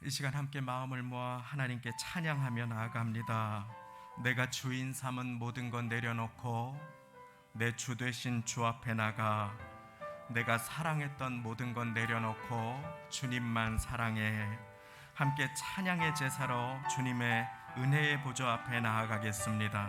이 시간 함께 마음을 모아 하나님께 찬양하며 나아갑니다. 내가 주인 삼은 모든 것 내려놓고 내 주 되신 주 앞에 나가 내가 사랑했던 모든 것 내려놓고 주님만 사랑해. 함께 찬양의 제사로 주님의 은혜의 보좌 앞에 나아가겠습니다.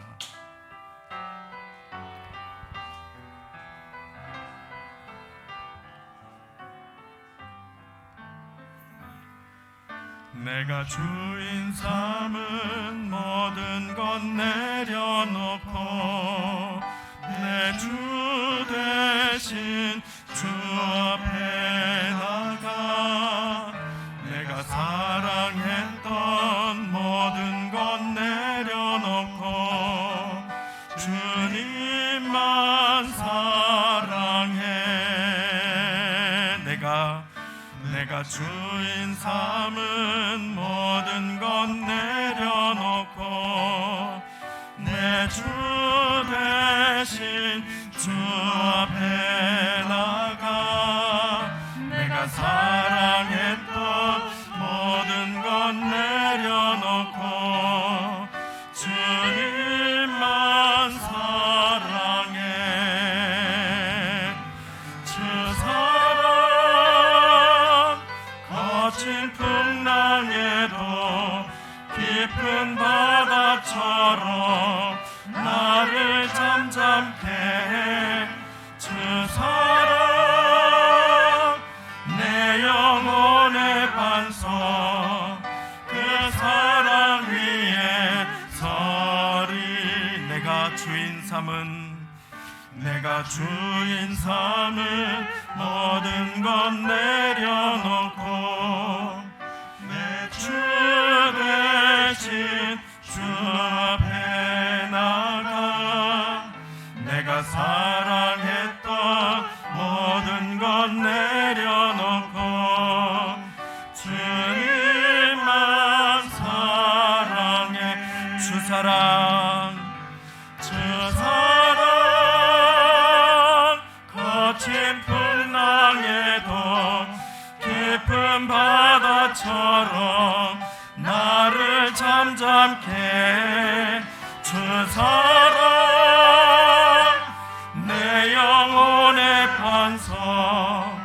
내가 주인 삼은 모든 것 내려놓고 내 주 대신 주 앞에 나가 내가 사랑했던 모든 것 내려놓고 주님만 사랑해. 내가 주인 삼은 모든 것 내려놓고 내 주 대신 주 앞에 나가 내가 사랑했던 모든 것 내려놓고 주님만 사랑해. 주 사랑 거친 풍랑에도 깊은 바다처럼 나를 잠잠케 해. 주 사랑 내 영혼의 반석 그 사랑 위에 서리. 내가 주인 삼은 모든 것 내려놓고 내 주 대신 주 앞에 나가 내가 사랑했던 모든 것 내려놓고 주님만 사랑해. 주 사랑 거친 풍랑에도 깊은 바다처럼 나를 잠잠케 해. 주 사랑 내 영혼의 반석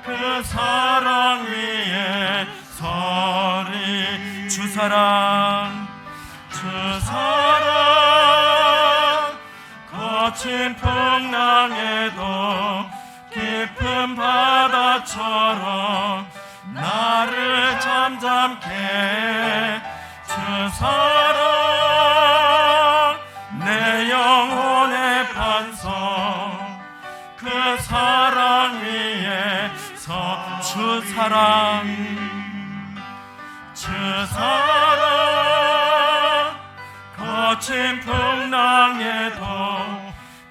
그 사랑 위에 서리. 주 사랑 거친 풍랑에도 깊은 바다처럼 나를 잠잠케 해. 주 사랑 내 영혼의 반석 그 사랑 위에 주 사랑 거친 풍랑에도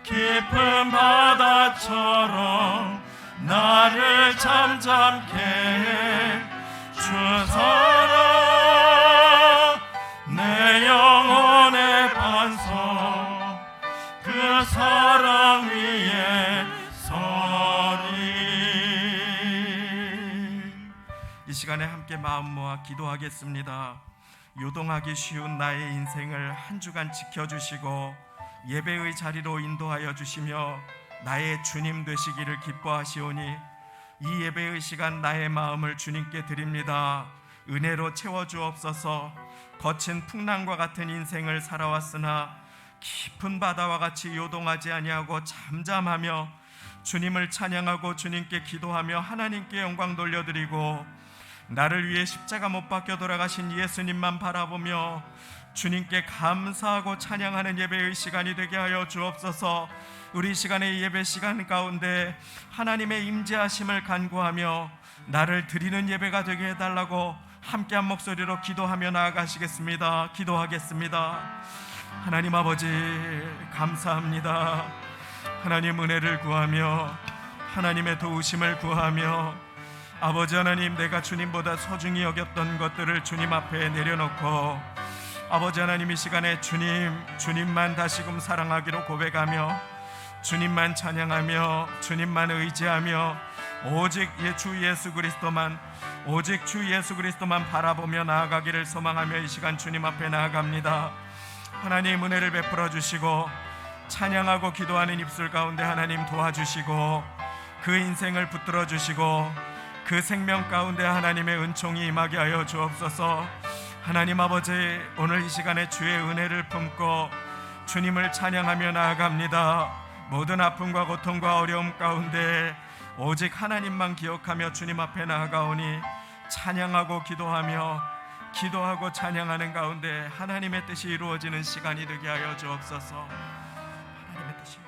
깊은 바다처럼 나를 잠잠케 해. 주 사랑 내 영혼의 반석 그 사랑 위에 서리. 이 시간에 함께 마음 모아 기도하겠습니다. 요동하기 쉬운 나의 인생을 한 주간 지켜주시고 예배의 자리로 인도하여 주시며 나의 주님 되시기를 기뻐하시오니 이 예배의 시간 나의 마음을 주님께 드립니다. 은혜로 채워주옵소서. 거친 풍랑과 같은 인생을 살아왔으나 깊은 바다와 같이 요동하지 아니하고 잠잠하며 주님을 찬양하고 주님께 기도하며 하나님께 영광 돌려드리고 나를 위해 십자가 못 박혀 돌아가신 예수님만 바라보며 주님께 감사하고 찬양하는 예배의 시간이 되게 하여 주옵소서. 우리 시간의 예배 시간 가운데 하나님의 임재하심을 간구하며 나를 드리는 예배가 되게 해달라고 함께한 목소리로 기도하며 나아가시겠습니다. 기도하겠습니다. 하나님 아버지 감사합니다. 하나님 은혜를 구하며 하나님의 도우심을 구하며 아버지 하나님, 내가 주님보다 소중히 여겼던 것들을 주님 앞에 내려놓고 아버지 하나님, 이 시간에 주님만 다시금 사랑하기로 고백하며 주님만 찬양하며 주님만 의지하며 오직 주 예수 그리스도만, 오직 주 예수 그리스도만 바라보며 나아가기를 소망하며 이 시간 주님 앞에 나아갑니다. 하나님 은혜를 베풀어 주시고 찬양하고 기도하는 입술 가운데 하나님 도와주시고 그 인생을 붙들어 주시고 그 생명 가운데 하나님의 은총이 임하게 하여 주옵소서. 하나님 아버지, 오늘 이 시간에 주의 은혜를 품고 주님을 찬양하며 나아갑니다. 모든 아픔과 고통과 어려움 가운데 오직 하나님만 기억하며 주님 앞에 나아가오니 찬양하고 기도하고 찬양하는 가운데 하나님의 뜻이 이루어지는 시간이 되게 하여 주옵소서. 하나님의 뜻이.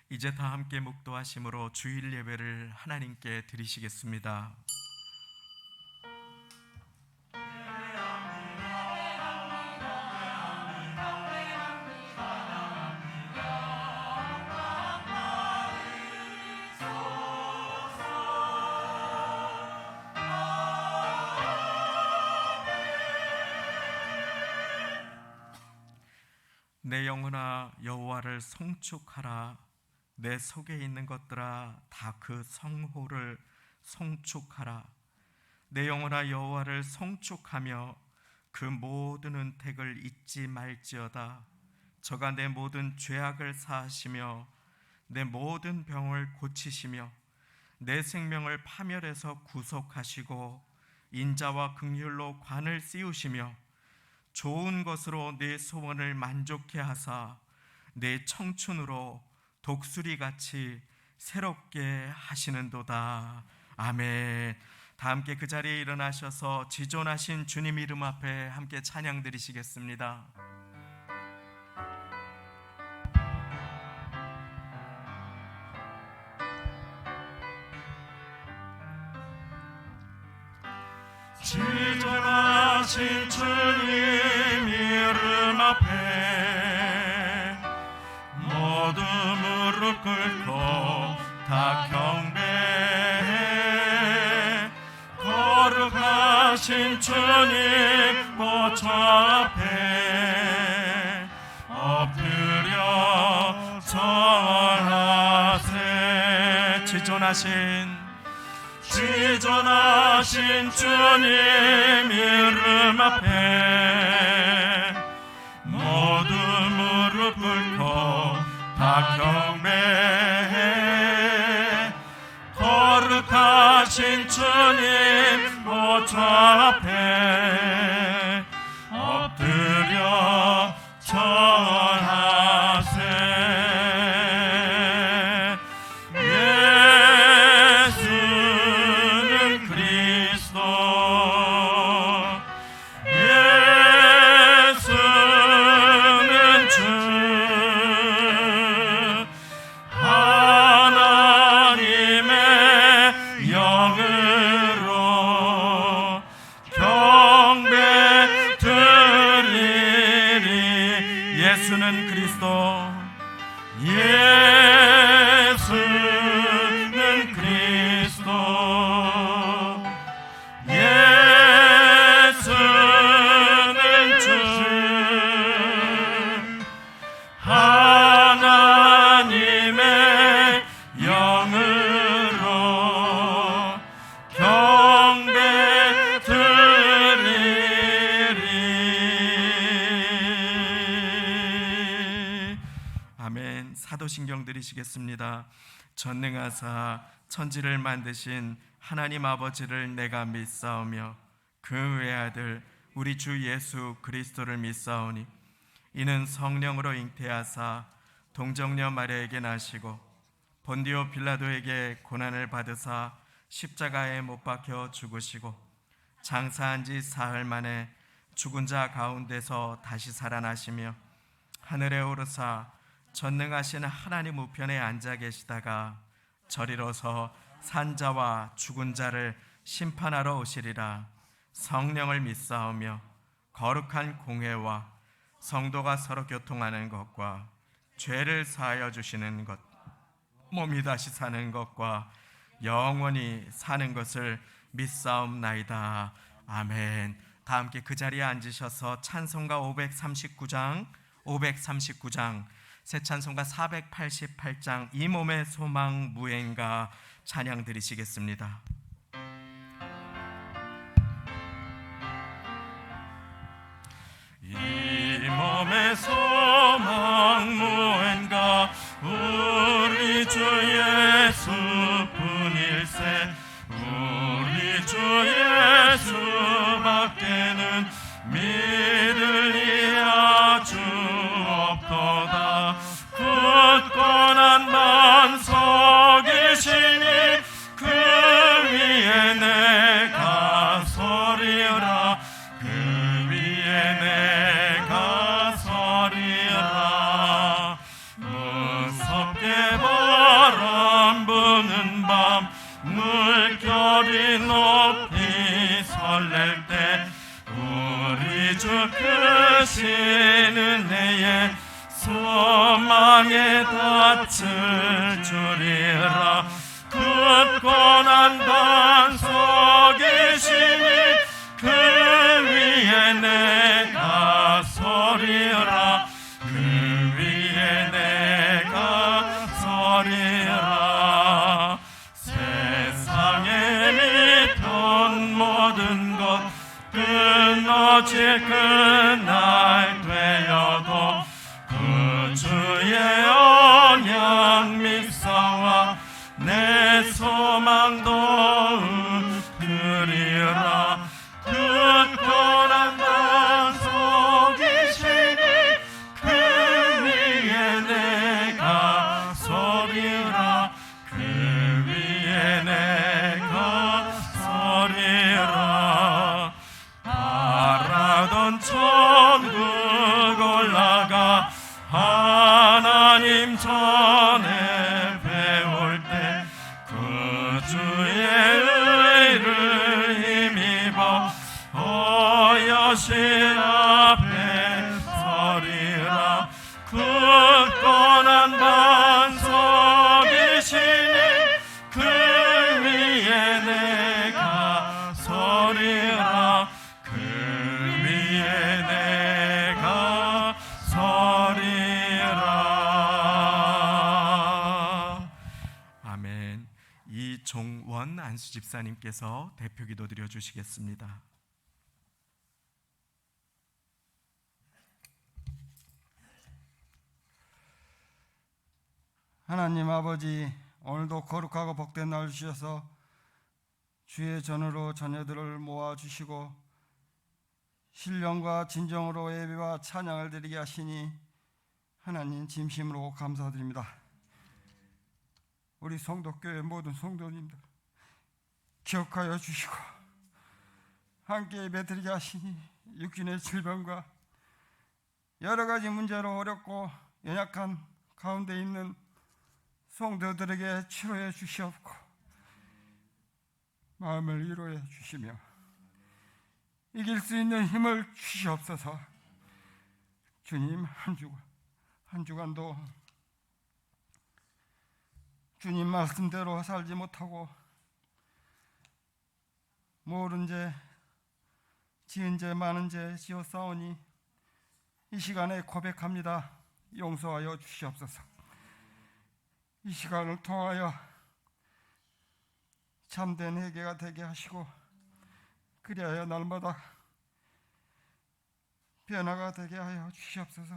이제 다 함께 묵도하심으로 주일 예배를 하나님께 드리시겠습니다. 내 영혼아 여호와를 송축하라. 내 속에 있는 것들아 다 그 성호를 송축하라. 내 영혼아 여호와를 송축하며 그 모든 은택을 잊지 말지어다. 저가 내 모든 죄악을 사하시며 내 모든 병을 고치시며 내 생명을 파멸해서 구속하시고 인자와 긍휼로 관을 씌우시며 좋은 것으로 내 소원을 만족해 하사 내 청춘으로 독수리같이 새롭게 하시는도다. 아멘. 다 함께 그 자리에 일어나셔서 지존하신 주님 이름 앞에 함께 찬양 드리시겠습니다. 지존하신 주님 이름 앞에 모두 무릎 꿇고 다 경배해. 거룩하신 주님 보좌 앞에 엎드려 절하세. 지존하신 주님 이름 앞에 모두 무릎 꿇고 다 경배해. 거룩하신 주님 보좌 앞에 엎드려 절하세. 예수는 그리스도, 예수는 그리스도, 예수는 주, 하나님의 영으로 경배 드리리. 아멘. 사도신경 드리시겠습니다. 전능하사 천지를 만드신 하나님 아버지를 내가 믿사오며 그 외아들 우리 주 예수 그리스도를 믿사오니 이는 성령으로 잉태하사 동정녀 마리아에게 나시고 본디오 빌라도에게 고난을 받으사 십자가에 못 박혀 죽으시고 장사한 지 사흘 만에 죽은 자 가운데서 다시 살아나시며 하늘에 오르사 전능하신 하나님 우편에 앉아 계시다가 저리로서 산자와 죽은 자를 심판하러 오시리라. 성령을 믿사오며 거룩한 공회와 성도가 서로 교통하는 것과 죄를 사하여 주시는 것, 몸이 다시 사는 것과 영원히 사는 것을 믿사옵나이다. 아멘. 다 함께 그 자리에 앉으셔서 찬송가 539장 539장, 새 찬송가 488장 이 몸의 소망 무엔가 찬양 드리시겠습니다. 이 몸의 소망 무엔가 우리 주 예수뿐일세. 우리 주 예수밖에는 믿을 이 아주 없도다. 굳건한 반석이시니 그 위에 내가 서리라. 그 위에 내가 서리라. 무섭게 바람 부는 밤 물결이 높이 설렐 때 우리 주 크신 은혜에 소망에 닿을 줄이라. 굳건한 반석이시니 그 위에 내가 서리라. 그 위에 내가 서리라. 세상에 믿던 모든 것 끊어질 그날 되어도 그 주의 언약 믹사와 내 소망도 그리라. 굳건한 반석이시니 그 위에 내가 서리라. 그 위에 내가 서리라. 바라던 천국 올라가 하나님 전에 배울 때 그 주의 의를 힘입어 어여시 앞에 서리라. 굳건한 반석이시니 그 위에 내가 서리라. 그 위에 내가 서리라. 아멘. 이종원 안수 집사님께서 대표기도 드려주시겠습니다. 하나님 아버지, 오늘도 거룩하고 복된 날 주셔서 주의 전으로 자녀들을 모아주시고 신령과 진정으로 예배와 찬양을 드리게 하시니 하나님 진심으로 감사드립니다. 우리 성도교회 모든 성도님들 기억하여 주시고 함께 예배드리게 하시니 육신의 질병과 여러 가지 문제로 어렵고 연약한 가운데 있는 성도들에게 치료해 주시옵고 마음을 위로해 주시며 이길 수 있는 힘을 주시옵소서. 주님, 한 주간도 주님 말씀대로 살지 못하고 모른 죄, 지은 죄, 많은 죄 지었사오니 이 시간에 고백합니다. 용서하여 주시옵소서. 이 시간을 통하여 참된 회개가 되게 하시고 그리하여 날마다 변화가 되게 하여 주시옵소서.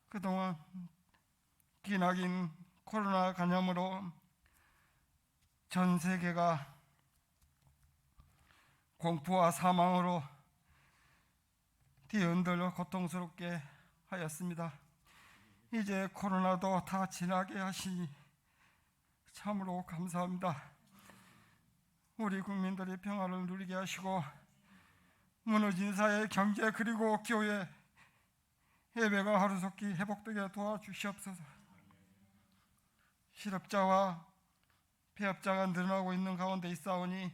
그동안 기나긴 코로나 감염으로 전 세계가 공포와 사망으로 뒤흔들려 고통스럽게 하였습니다. 이제 코로나도 다 지나게 하시니 참으로 감사합니다. 우리 국민들이 평화를 누리게 하시고 무너진 사회, 경제 그리고 교회, 예배가 하루속히 회복되게 도와주시옵소서. 실업자와 폐업자가 늘어나고 있는 가운데 있사오니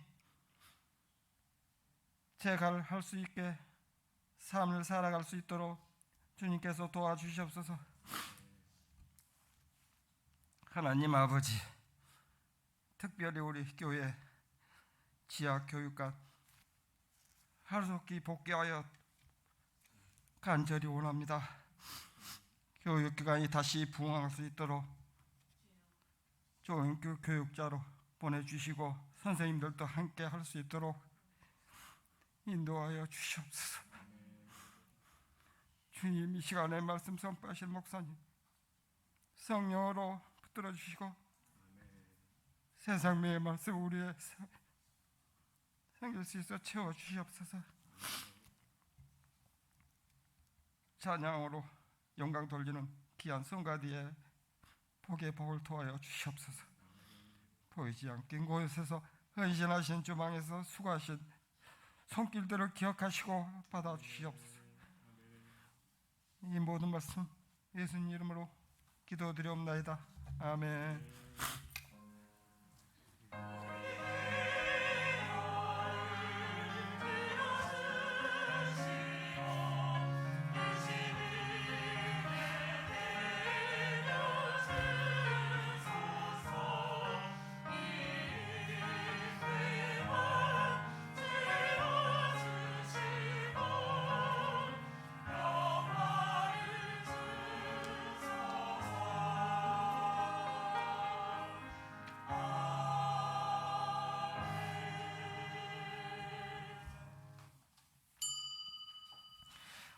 재갈할 수 있게 삶을 살아갈 수 있도록 주님께서 도와주시옵소서. 하나님 아버지, 특별히 우리 교회 지하교육관 하루속히 복귀하여 간절히 원합니다. 교육기관이 다시 부흥할 수 있도록 좋은 교육자로 보내주시고 선생님들도 함께 할 수 있도록 인도하여 주시옵소서. 주님, 이 시간에 말씀 선포하실 목사님 성령으로 붙들어 주시고 세상의 말씀 우리의 생길 수 있어 채워 주시옵소서. 찬양으로 영광 돌리는 귀한 성가디에 복의 복을 토하여 주시옵소서. 보이지 않긴 곳에서 헌신하신 주방에서 수고하신 손길들을 기억하시고 받아 주시옵소서. 이 모든 말씀 예수님 이름으로 기도드리옵나이다. 아멘.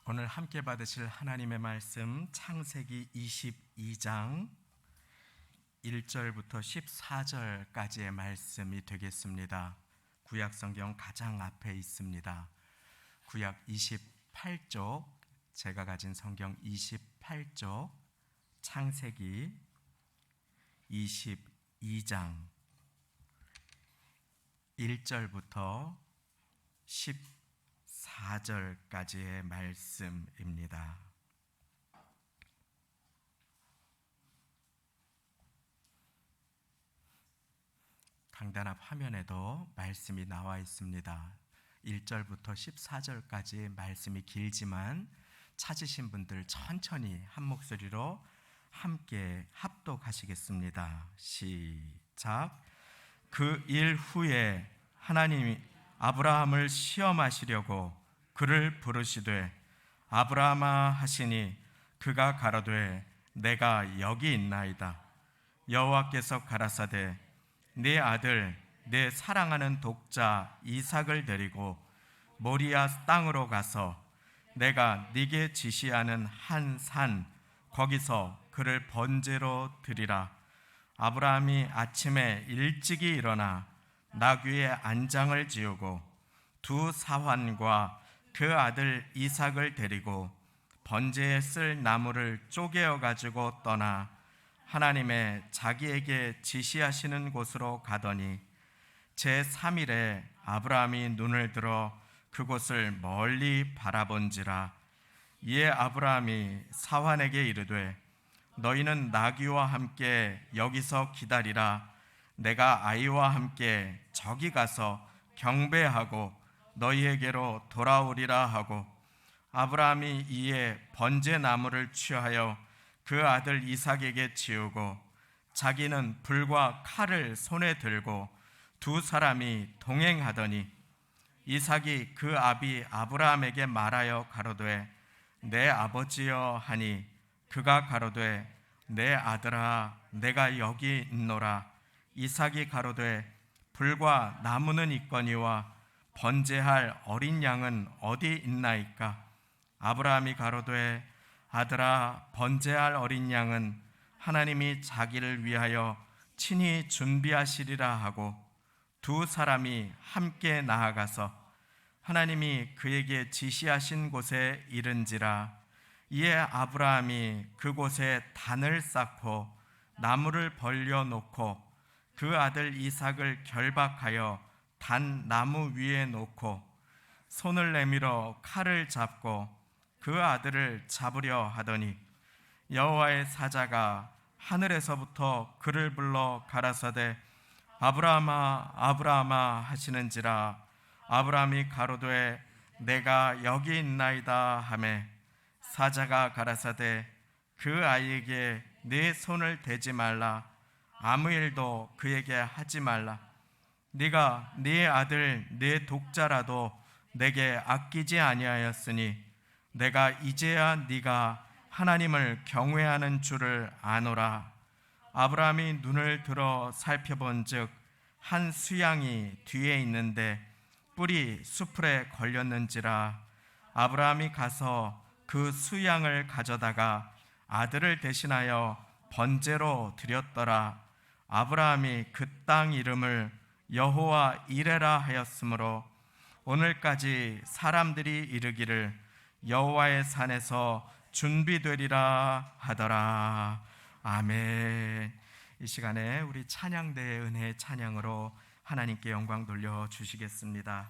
오늘 함께 받으실 하나님의 말씀 창세기 22장 1절부터 14절까지의 말씀이 되겠습니다. 구약 성경 가장 앞에 있습니다. 구약 28쪽, 제가 가진 성경 28쪽 창세기 22장 1절부터 14절까지의 말씀입니다. 강단 앞 화면에도 말씀이 나와 있습니다. 1절부터 14절까지 말씀이 길지만 찾으신 분들 천천히 한 목소리로 함께 합독하시겠습니다. 시작. 그 일 후에 하나님이 아브라함을 시험하시려고 그를 부르시되 아브라함아 하시니 그가 가로되 내가 여기 있나이다. 여호와께서 가라사대 네 아들 내 사랑하는 독자 이삭을 데리고 모리아 땅으로 가서 내가 네게 지시하는 한 산 거기서 그를 번제로 드리라. 아브라함이 아침에 일찍이 일어나 나귀의 안장을 지우고 두 사환과 그 아들 이삭을 데리고 번제에 쓸 나무를 쪼개어 가지고 떠나 하나님의 자기에게 지시하시는 곳으로 가더니 제3일에 아브라함이 눈을 들어 그곳을 멀리 바라본지라. 이에 아브라함이 사환에게 이르되 너희는 나귀와 함께 여기서 기다리라. 내가 아이와 함께 저기 가서 경배하고 너희에게로 돌아오리라 하고 아브라함이 이에 번제 나무를 취하여 그 아들 이삭에게 지우고 자기는 불과 칼을 손에 들고 두 사람이 동행하더니 이삭이 그 아비 아브라함에게 말하여 가로되 내 아버지여 하니 그가 가로되 내 아들아 내가 여기 있노라. 이삭이 가로되 불과 나무는 있거니와 번제할 어린 양은 어디 있나이까? 아브라함이 가로되 아들아 번제할 어린 양은 하나님이 자기를 위하여 친히 준비하시리라 하고 두 사람이 함께 나아가서 하나님이 그에게 지시하신 곳에 이른지라. 이에 아브라함이 그곳에 단을 쌓고 나무를 벌려 놓고 그 아들 이삭을 결박하여 단 나무 위에 놓고 손을 내밀어 칼을 잡고 그 아들을 잡으려 하더니 여호와의 사자가 하늘에서부터 그를 불러 가라사대 아브라함아 아브라함아 하시는지라. 아브라함이 가로되 내가 여기 있나이다 하매 사자가 가라사대 그 아이에게 네 손을 대지 말라. 아무 일도 그에게 하지 말라. 네가 네 아들 네 독자라도 내게 아끼지 아니하였으니 내가 이제야 네가 하나님을 경외하는 줄을 아노라. 아브라함이 눈을 들어 살펴본즉 한 수양이 뒤에 있는데 뿔이 수풀에 걸렸는지라. 아브라함이 가서 그 수양을 가져다가 아들을 대신하여 번제로 드렸더라. 아브라함이 그 땅 이름을 여호와 이레라 하였으므로 오늘까지 사람들이 이르기를 여호와의 산에서 준비되리라 하더라. 아멘. 이 시간에 우리 찬양대의 은혜의 찬양으로 하나님께 영광 돌려 주시겠습니다.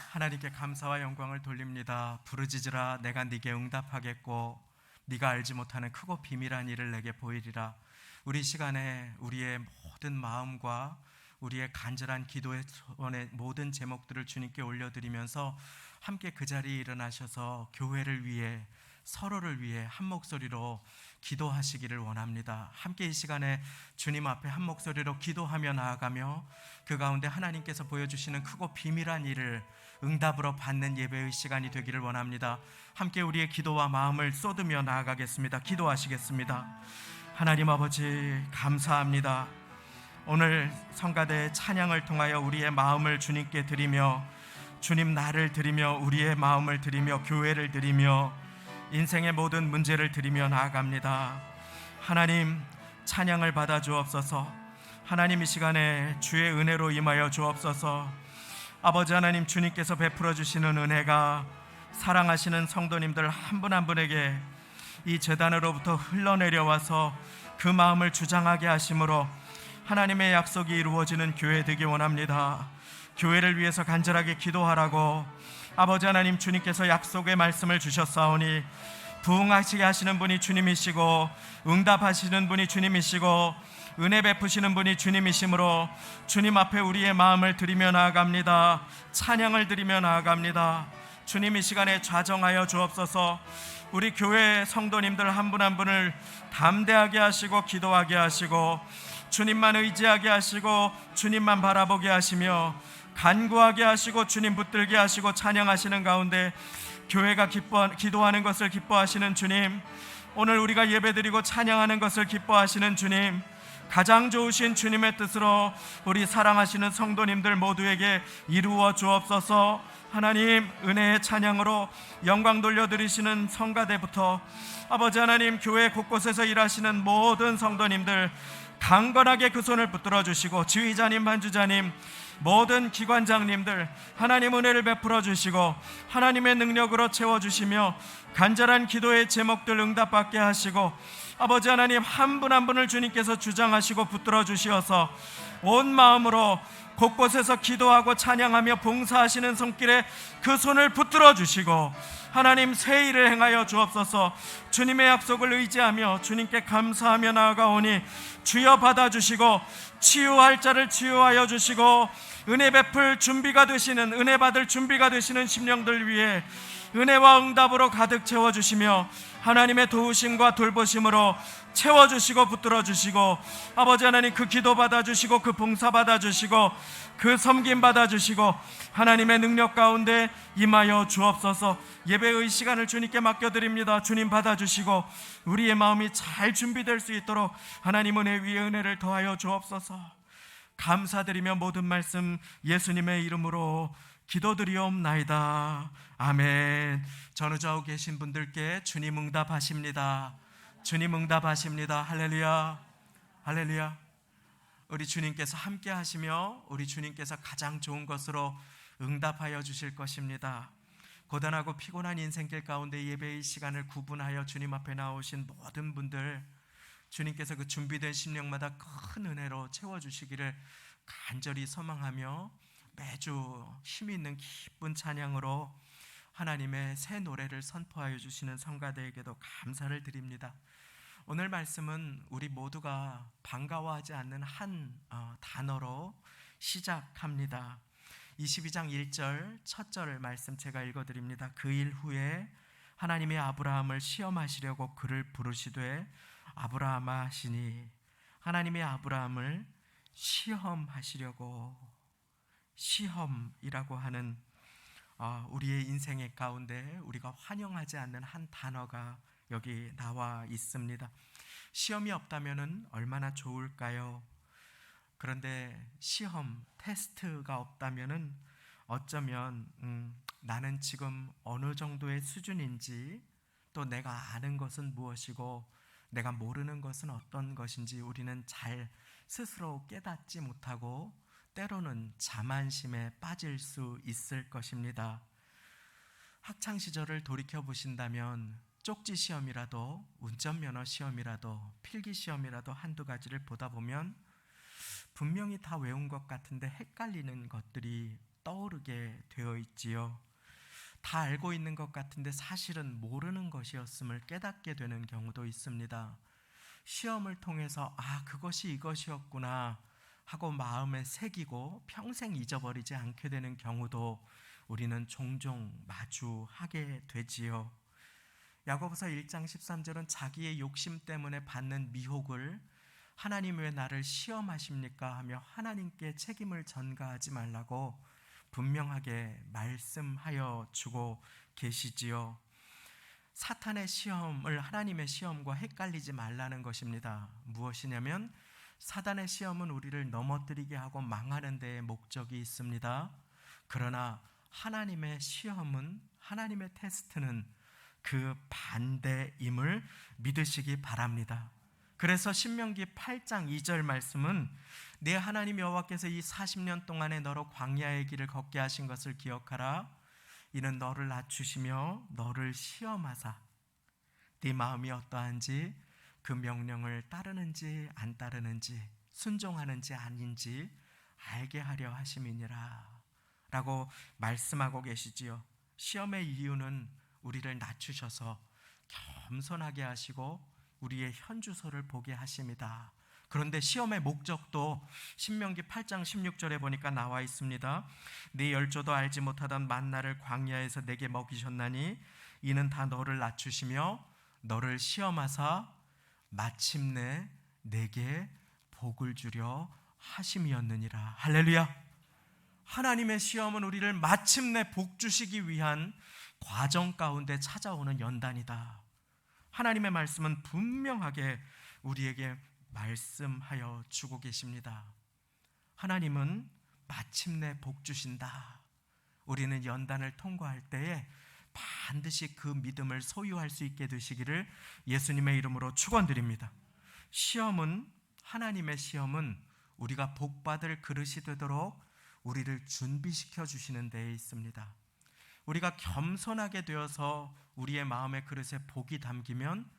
하나님께 감사와 영광을 돌립니다. 부르짖으라 내가 네게 응답하겠고 네가 알지 못하는 크고 비밀한 일을 내게 보이리라. 우리 시간에 우리의 모든 마음과 우리의 간절한 기도의 소원의 모든 제목들을 주님께 올려드리면서 함께 그 자리에 일어나셔서 교회를 위해 서로를 위해 한 목소리로 기도하시기를 원합니다. 함께 이 시간에 주님 앞에 한 목소리로 기도하며 나아가며 그 가운데 하나님께서 보여주시는 크고 비밀한 일을 응답으로 받는 예배의 시간이 되기를 원합니다. 함께 우리의 기도와 마음을 쏟으며 나아가겠습니다. 기도하시겠습니다. 하나님 아버지 감사합니다. 오늘 성가대의 찬양을 통하여 우리의 마음을 주님께 드리며 주님 나를 드리며 우리의 마음을 드리며 교회를 드리며 인생의 모든 문제를 드리며 나아갑니다. 하나님 찬양을 받아 주옵소서. 하나님 이 시간에 주의 은혜로 임하여 주옵소서. 아버지 하나님 주님께서 베풀어 주시는 은혜가 사랑하시는 성도님들 한 분 한 분에게 이 제단으로부터 흘러내려와서 그 마음을 주장하게 하심으로 하나님의 약속이 이루어지는 교회 되기 원합니다. 교회를 위해서 간절하게 기도하라고 아버지 하나님 주님께서 약속의 말씀을 주셨사오니 부응하시게 하시는 분이 주님이시고 응답하시는 분이 주님이시고 은혜 베푸시는 분이 주님이시므로 주님 앞에 우리의 마음을 드리며 나아갑니다. 찬양을 드리며 나아갑니다. 주님 이 시간에 좌정하여 주옵소서. 우리 교회 성도님들 한 분 한 분을 담대하게 하시고 기도하게 하시고 주님만 의지하게 하시고 주님만 바라보게 하시며 간구하게 하시고 주님 붙들게 하시고 찬양하시는 가운데 교회가 기도하는 것을 기뻐하시는 주님, 오늘 우리가 예배드리고 찬양하는 것을 기뻐하시는 주님, 가장 좋으신 주님의 뜻으로 우리 사랑하시는 성도님들 모두에게 이루어 주옵소서. 하나님 은혜의 찬양으로 영광 돌려드리시는 성가대부터 아버지 하나님 교회 곳곳에서 일하시는 모든 성도님들 강건하게 그 손을 붙들어 주시고 지휘자님, 반주자님, 모든 기관장님들 하나님 은혜를 베풀어 주시고 하나님의 능력으로 채워주시며 간절한 기도의 제목들 응답받게 하시고 아버지 하나님 한 분 한 분을 주님께서 주장하시고 붙들어 주시어서 온 마음으로 곳곳에서 기도하고 찬양하며 봉사하시는 손길에 그 손을 붙들어 주시고 하나님 새 일을 행하여 주옵소서. 주님의 약속을 의지하며 주님께 감사하며 나아가오니 주여 받아주시고 치유할 자를 치유하여 주시고 은혜 베풀 준비가 되시는, 은혜 받을 준비가 되시는 심령들 위해 은혜와 응답으로 가득 채워주시며 하나님의 도우심과 돌보심으로 채워주시고 붙들어 주시고 아버지 하나님 그 기도 받아주시고 그 봉사 받아주시고 그 섬김 받아주시고 하나님의 능력 가운데 임하여 주옵소서. 예배의 시간을 주님께 맡겨드립니다. 주님 받아주시고 우리의 마음이 잘 준비될 수 있도록 하나님 은혜 위에 은혜를 더하여 주옵소서. 감사드리며 모든 말씀 예수님의 이름으로 기도드리옵나이다. 아멘. 전우좌우 계신 분들께 주님 응답하십니다. 주님 응답하십니다. 할렐루야, 할렐루야. 우리 주님께서 함께 하시며 우리 주님께서 가장 좋은 것으로 응답하여 주실 것입니다. 고단하고 피곤한 인생길 가운데 예배의 시간을 구분하여 주님 앞에 나오신 모든 분들, 주님께서 그 준비된 심령마다 큰 은혜로 채워주시기를 간절히 소망하며 매주 힘이 있는 기쁜 찬양으로 하나님의 새 노래를 선포하여 주시는 성가대에게도 감사를 드립니다. 오늘 말씀은 우리 모두가 반가워하지 않는 한 단어로 시작합니다. 22장 1절 첫 절 말씀 제가 읽어드립니다. 그 일 후에 하나님이 아브라함을 시험하시려고 그를 부르시되 아브라함아 하시니, 하나님이 아브라함을 시험하시려고, 시험이라고 하는 우리의 인생의 가운데 우리가 환영하지 않는 한 단어가 여기 나와 있습니다. 시험이 없다면 얼마나 좋을까요? 그런데 시험, 테스트가 없다면 어쩌면 나는 지금 어느 정도의 수준인지, 또 내가 아는 것은 무엇이고 내가 모르는 것은 어떤 것인지 우리는 잘 스스로 깨닫지 못하고 때로는 자만심에 빠질 수 있을 것입니다. 학창시절을 돌이켜보신다면 쪽지 시험이라도, 운전면허 시험이라도, 필기 시험이라도 한두 가지를 보다 보면 분명히 다 외운 것 같은데 헷갈리는 것들이 떠오르게 되어 있지요. 다 알고 있는 것 같은데 사실은 모르는 것이었음을 깨닫게 되는 경우도 있습니다. 시험을 통해서 그것이 이것이었구나 하고 마음에 새기고 평생 잊어버리지 않게 되는 경우도 우리는 종종 마주하게 되지요. 야고보서 1장 13절은 자기의 욕심 때문에 받는 미혹을 하나님 왜 나를 시험하십니까 하며 하나님께 책임을 전가하지 말라고 분명하게 말씀하여 주고 계시지요. 사탄의 시험을 하나님의 시험과 헷갈리지 말라는 것입니다. 무엇이냐면 사단의 시험은 우리를 넘어뜨리게 하고 망하는 데에 목적이 있습니다. 그러나 하나님의 시험은, 하나님의 테스트는 그 반대임을 믿으시기 바랍니다. 그래서 신명기 8장 2절 말씀은 내 하나님 여호와께서 이 40년 동안에 너로 광야의 길을 걷게 하신 것을 기억하라. 이는 너를 낮추시며 너를 시험하사 네 마음이 어떠한지 그 명령을 따르는지 안 따르는지 순종하는지 아닌지 알게 하려 하심이니라. 라고 말씀하고 계시지요. 시험의 이유는 우리를 낮추셔서 겸손하게 하시고 우리의 현주소를 보게 하십니다. 그런데 시험의 목적도 신명기 8장 16절에 보니까 나와 있습니다. 네 열조도 알지 못하던 만나를 광야에서 내게 먹이셨나니 이는 다 너를 낮추시며 너를 시험하사 마침내 내게 복을 주려 하심이었느니라. 할렐루야. 하나님의 시험은 우리를 마침내 복 주시기 위한 과정 가운데 찾아오는 연단이다. 하나님의 말씀은 분명하게 우리에게 말씀하여 주고 계십니다. 하나님은 마침내 복 주신다. 우리는 연단을 통과할 때에 반드시 그 믿음을 소유할 수 있게 되시기를 예수님의 이름으로 축원드립니다. 하나님의 시험은 우리가 복받을 그릇이 되도록 우리를 준비시켜 주시는 데에 있습니다. 우리가 겸손하게 되어서 우리의 마음의 그릇에 복이 담기면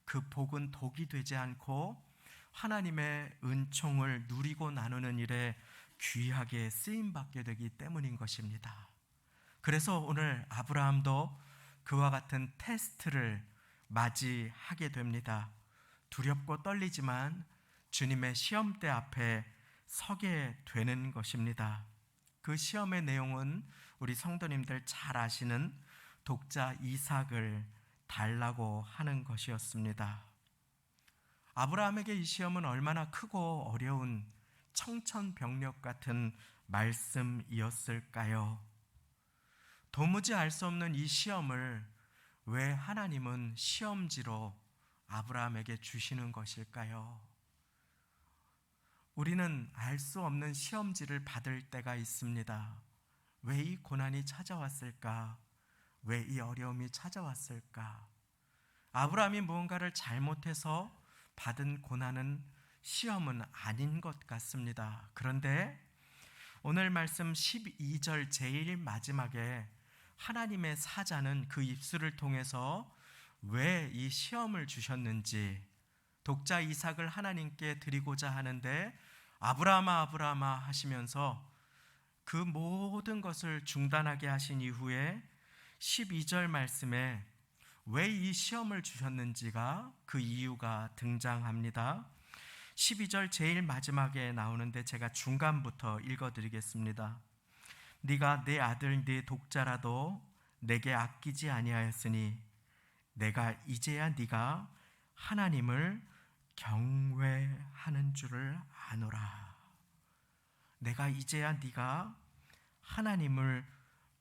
그 복은 독이 되지 않고 하나님의 은총을 누리고 나누는 일에 귀하게 쓰임받게 되기 때문인 것입니다. 그래서 오늘 아브라함도 그와 같은 테스트를 맞이하게 됩니다. 두렵고 떨리지만 주님의 시험대 앞에 서게 되는 것입니다. 그 시험의 내용은 우리 성도님들 잘 아시는 독자 이삭을 달라고 하는 것이었습니다. 아브라함에게 이 시험은 얼마나 크고 어려운 청천벽력 같은 말씀이었을까요? 도무지 알 수 없는 이 시험을 왜 하나님은 시험지로 아브라함에게 주시는 것일까요? 우리는 알 수 없는 시험지를 받을 때가 있습니다. 왜 이 고난이 찾아왔을까? 왜 이 어려움이 찾아왔을까? 아브라함이 무언가를 잘못해서 받은 고난은 시험은 아닌 것 같습니다. 그런데 오늘 말씀 12절 제일 마지막에 하나님의 사자는 그 입술을 통해서 왜 이 시험을 주셨는지 독자 이삭을 하나님께 드리고자 하는데 아브라함아 아브라함아 하시면서 그 모든 것을 중단하게 하신 이후에 12절 말씀에 왜 이 시험을 주셨는지가 그 이유가 등장합니다. 12절 제일 마지막에 나오는데 제가 중간부터 읽어드리겠습니다. 네가 내 아들 네 독자라도 내게 아끼지 아니하였으니 내가 이제야 네가 하나님을 경외하는 줄을 아노라. 내가 이제야 네가 하나님을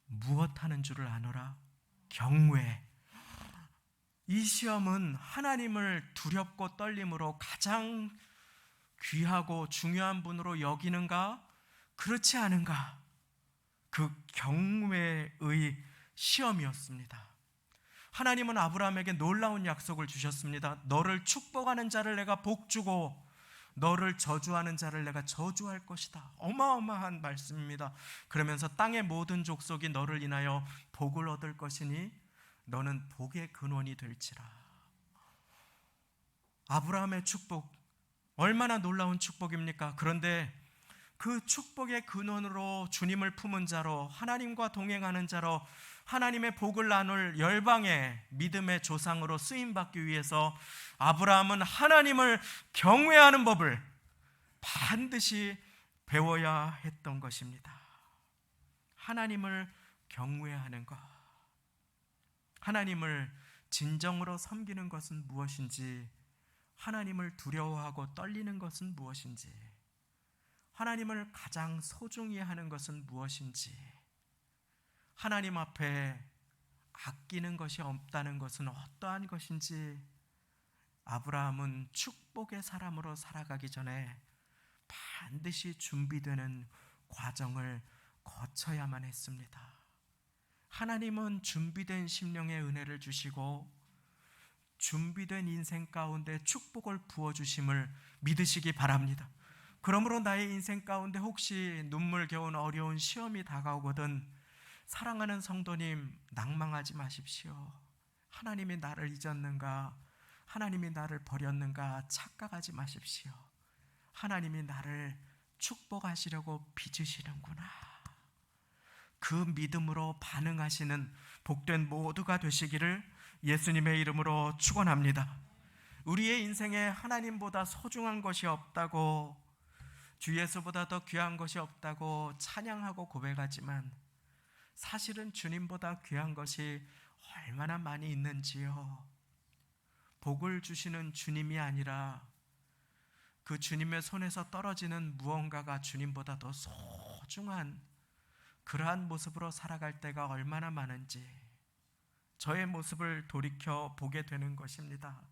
무엇하는 줄을 아노라? 경외. 이 시험은 하나님을 두렵고 떨림으로 가장 귀하고 중요한 분으로 여기는가? 그렇지 않은가? 그 경외의 시험이었습니다. 하나님은 아브라함에게 놀라운 약속을 주셨습니다. 너를 축복하는 자를 내가 복주고 너를 저주하는 자를 내가 저주할 것이다. 어마어마한 말씀입니다. 그러면서 땅의 모든 족속이 너를 인하여 복을 얻을 것이니 너는 복의 근원이 될지라. 아브라함의 축복, 얼마나 놀라운 축복입니까? 그런데 그 축복의 근원으로 주님을 품은 자로, 하나님과 동행하는 자로, 하나님의 복을 나눌 열방의 믿음의 조상으로 쓰임받기 위해서 아브라함은 하나님을 경외하는 법을 반드시 배워야 했던 것입니다. 하나님을 경외하는 것, 하나님을 진정으로 섬기는 것은 무엇인지, 하나님을 두려워하고 떨리는 것은 무엇인지, 하나님을 가장 소중히 하는 것은 무엇인지, 하나님 앞에 아끼는 것이 없다는 것은 어떠한 것인지 아브라함은 축복의 사람으로 살아가기 전에 반드시 준비되는 과정을 거쳐야만 했습니다. 하나님은 준비된 심령의 은혜를 주시고 준비된 인생 가운데 축복을 부어주심을 믿으시기 바랍니다. 그러므로 나의 인생 가운데 혹시 눈물겨운 어려운 시험이 다가오거든 사랑하는 성도님, 낭망하지 마십시오. 하나님이 나를 잊었는가, 하나님이 나를 버렸는가 착각하지 마십시오. 하나님이 나를 축복하시려고 빚으시는구나. 그 믿음으로 반응하시는 복된 모두가 되시기를 예수님의 이름으로 축원합니다. 우리의 인생에 하나님보다 소중한 것이 없다고, 주 예수보다 더 귀한 것이 없다고 찬양하고 고백하지만 사실은 주님보다 귀한 것이 얼마나 많이 있는지요. 복을 주시는 주님이 아니라 그 주님의 손에서 떨어지는 무언가가 주님보다 더 소중한 그러한 모습으로 살아갈 때가 얼마나 많은지 저의 모습을 돌이켜 보게 되는 것입니다.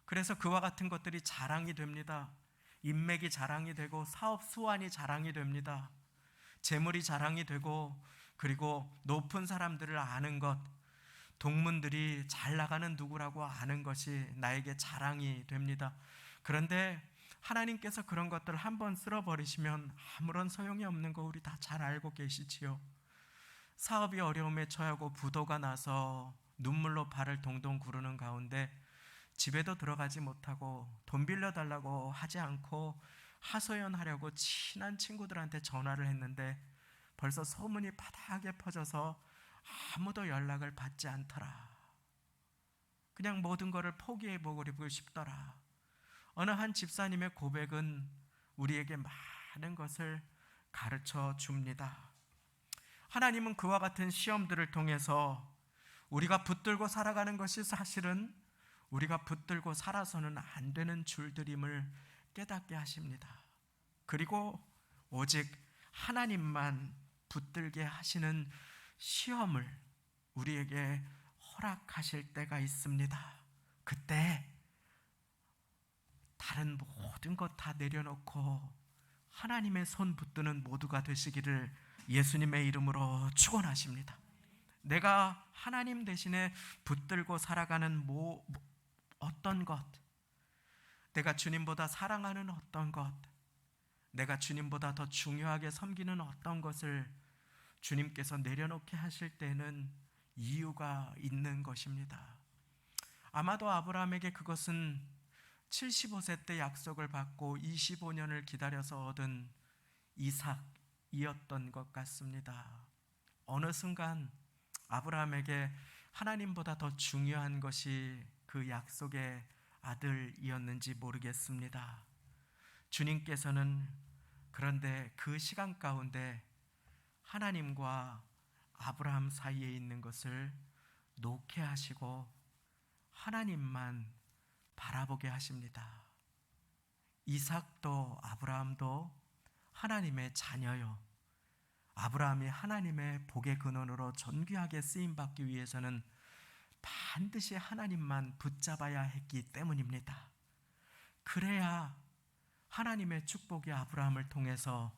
그래서 그와 같은 것들이 자랑이 됩니다. 인맥이 자랑이 되고 사업 수완이 자랑이 됩니다. 재물이 자랑이 되고, 그리고 높은 사람들을 아는 것, 동문들이 잘 나가는 누구라고 아는 것이 나에게 자랑이 됩니다. 그런데 하나님께서 그런 것들을 한번 쓸어버리시면 아무런 소용이 없는 거 우리 다 잘 알고 계시지요. 사업이 어려움에 처하고 부도가 나서 눈물로 발을 동동 구르는 가운데 집에도 들어가지 못하고 돈 빌려달라고 하지 않고 하소연하려고 친한 친구들한테 전화를 했는데 벌써 소문이 바닥에 퍼져서 아무도 연락을 받지 않더라. 그냥 모든 것을 포기해버리고 싶더라. 어느 한 집사님의 고백은 우리에게 많은 것을 가르쳐 줍니다. 하나님은 그와 같은 시험들을 통해서 우리가 붙들고 살아가는 것이 사실은 우리가 붙들고 살아서는 안 되는 줄들임을 깨닫게 하십니다. 그리고 오직 하나님만 붙들게 하시는 시험을 우리에게 허락하실 때가 있습니다. 그때 다른 모든 것 다 내려놓고 하나님의 손 붙드는 모두가 되시기를 예수님의 이름으로 축원하십니다. 내가 하나님 대신에 붙들고 살아가는 어떤 것, 내가 주님보다 사랑하는 어떤 것, 내가 주님보다 더 중요하게 섬기는 어떤 것을 주님께서 내려놓게 하실 때는 이유가 있는 것입니다. 아마도 아브라함에게 그것은 75세 때 약속을 받고 25년을 기다려서 얻은 이삭이었던 것 같습니다. 어느 순간 아브라함에게 하나님보다 더 중요한 것이 그 약속의 아들이었는지 모르겠습니다. 주님께서는 그런데 그 시간 가운데 하나님과 아브라함 사이에 있는 것을 놓게 하시고 하나님만 바라보게 하십니다. 이삭도 아브라함도 하나님의 자녀요. 아브라함이 하나님의 복의 근원으로 존귀하게 쓰임받기 위해서는 반드시 하나님만 붙잡아야 했기 때문입니다. 그래야 하나님의 축복이 아브라함을 통해서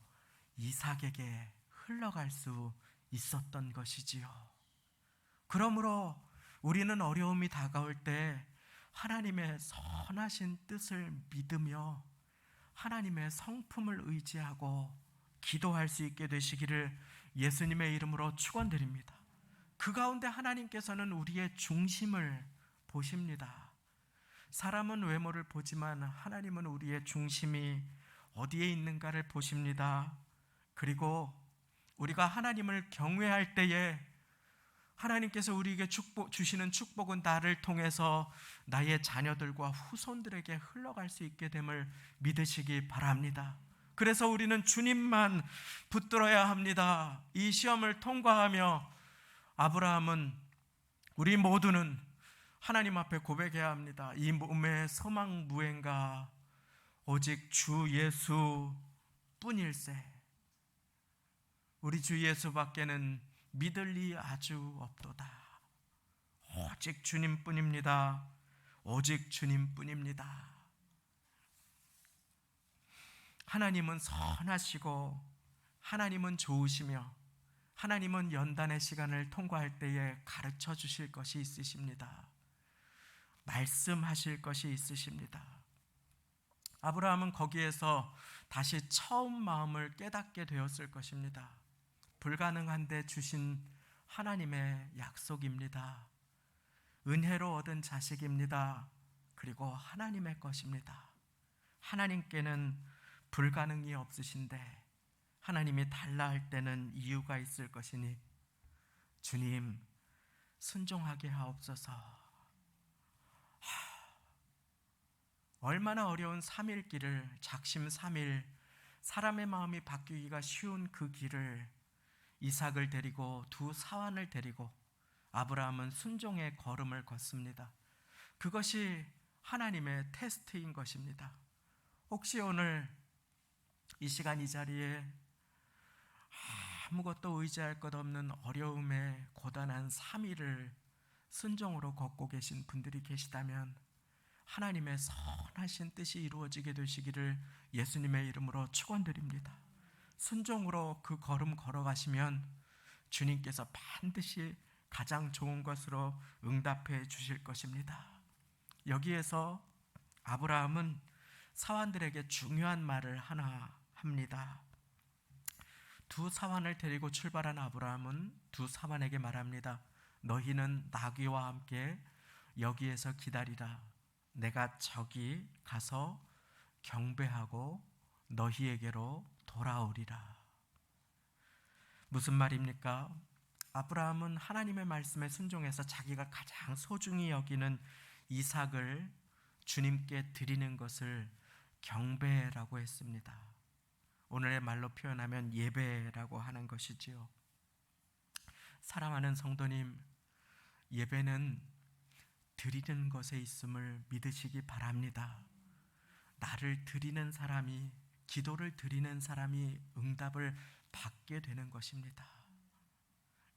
이삭에게 흘러갈 수 있었던 것이지요. 그러므로 우리는 어려움이 다가올 때 하나님의 선하신 뜻을 믿으며 하나님의 성품을 의지하고 기도할 수 있게 되시기를 예수님의 이름으로 축원드립니다. 그 가운데 하나님께서는 우리의 중심을 보십니다. 사람은 외모를 보지만 하나님은 우리의 중심이 어디에 있는가를 보십니다. 그리고 우리가 하나님을 경외할 때에 하나님께서 우리에게 주시는 축복은 나를 통해서 나의 자녀들과 후손들에게 흘러갈 수 있게 됨을 믿으시기 바랍니다. 그래서 우리는 주님만 붙들어야 합니다. 이 시험을 통과하며 아브라함은, 우리 모두는 하나님 앞에 고백해야 합니다. 이 몸의 소망 무엔가 오직 주 예수 뿐일세. 우리 주 예수밖에는 믿을 리 아주 없도다. 오직 주님뿐입니다. 오직 주님뿐입니다. 하나님은 선하시고 하나님은 좋으시며 하나님은 연단의 시간을 통과할 때에 가르쳐 주실 것이 있으십니다. 말씀하실 것이 있으십니다. 아브라함은 거기에서 다시 처음 마음을 깨닫게 되었을 것입니다. 불가능한데 주신 하나님의 약속입니다. 은혜로 얻은 자식입니다. 그리고 하나님의 것입니다. 하나님께는 불가능이 없으신데 하나님이 달라 할 때는 이유가 있을 것이니 주님 순종하게 하옵소서. 얼마나 어려운 3일 길을, 작심 3일, 사람의 마음이 바뀌기가 쉬운 그 길을 이삭을 데리고 두 사환을 데리고 아브라함은 순종의 걸음을 걷습니다. 그것이 하나님의 테스트인 것입니다. 혹시 오늘 이 시간 이 자리에 아무것도 의지할 것 없는 어려움에 고단한 3일을 순종으로 걷고 계신 분들이 계시다면 하나님의 선하신 뜻이 이루어지게 되시기를 예수님의 이름으로 축원드립니다. 순종으로 그 걸음 걸어가시면 주님께서 반드시 가장 좋은 것으로 응답해 주실 것입니다. 여기에서 아브라함은 사환들에게 중요한 말을 하나 합니다. 두 사환을 데리고 출발한 아브라함은 두 사환에게 말합니다. 너희는 나귀와 함께 여기에서 기다리라. 내가 저기 가서 경배하고 너희에게로 돌아오리라. 무슨 말입니까? 아브라함은 하나님의 말씀에 순종해서 자기가 가장 소중히 여기는 이삭을 주님께 드리는 것을 경배라고 했습니다. 오늘의 말로 표현하면 예배라고 하는 것이지요. 사랑하는 성도님, 예배는 드리는 것에 있음을 믿으시기 바랍니다. 나를 드리는 사람이, 기도를 드리는 사람이 응답을 받게 되는 것입니다.